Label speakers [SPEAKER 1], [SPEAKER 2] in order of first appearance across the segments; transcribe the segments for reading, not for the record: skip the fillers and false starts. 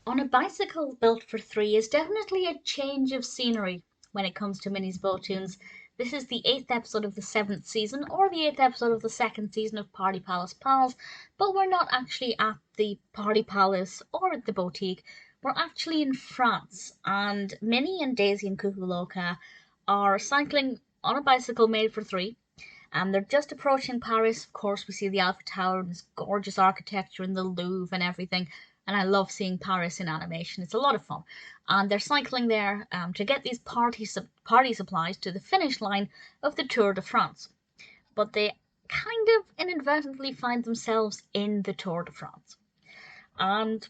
[SPEAKER 1] On a bicycle built for three is definitely a change of scenery when it comes to Minnie's Bow-Toons. This is the 8th episode of the 7th season, or the 8th episode of the 2nd season of Party Palace Pals, but we're not actually at the Party Palace or at the boutique. We're actually in France, and Minnie and Daisy and Cuckoo Loca are cycling on a bicycle made for three. And they're just approaching Paris. Of course, we see the Eiffel Tower and this gorgeous architecture and the Louvre and everything. And I love seeing Paris in animation. It's a lot of fun. And they're cycling there to get these party supplies to the finish line of the Tour de France. But they kind of inadvertently find themselves in the Tour de France. And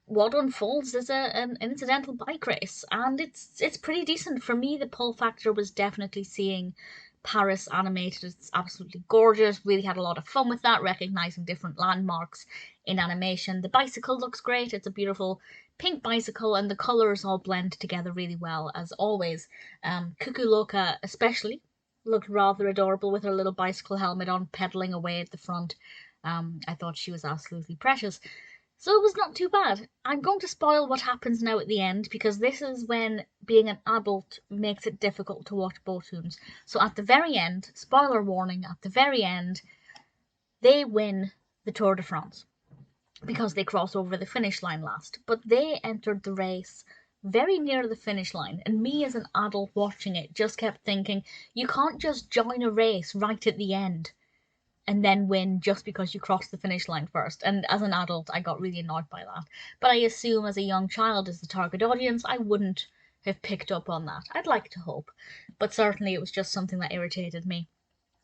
[SPEAKER 1] what unfolds is an incidental bike race, and it's pretty decent. For me, the pull factor was definitely seeing Paris animated. It's absolutely gorgeous. Really had a lot of fun with that, recognizing different landmarks in animation. The bicycle looks great. It's a beautiful pink bicycle, and the colors all blend together really well, as always. Cuckoo Loca especially looked rather adorable with her little bicycle helmet on, pedaling away at the front. I thought she was absolutely precious. So it was not too bad. I'm going to spoil what happens now at the end, because this is when being an adult makes it difficult to watch Bow-Toons. So at the very end, spoiler warning, at the very end, they win the Tour de France because they cross over the finish line last. But they entered the race very near the finish line, and me as an adult watching it just kept thinking, you can't just join a race right at the end and then win just because you crossed the finish line first. And as an adult, I got really annoyed by that. But I assume as a young child, as the target audience, I wouldn't have picked up on that. I'd like to hope. But certainly it was just something that irritated me.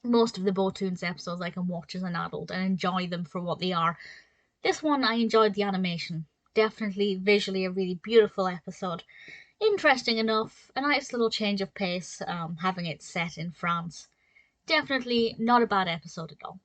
[SPEAKER 1] Most of the Bow-Toons episodes I can watch as an adult and enjoy them for what they are. This one, I enjoyed the animation. Definitely visually a really beautiful episode. Interesting enough, a nice little change of pace, having it set in France. Definitely not a bad episode at all.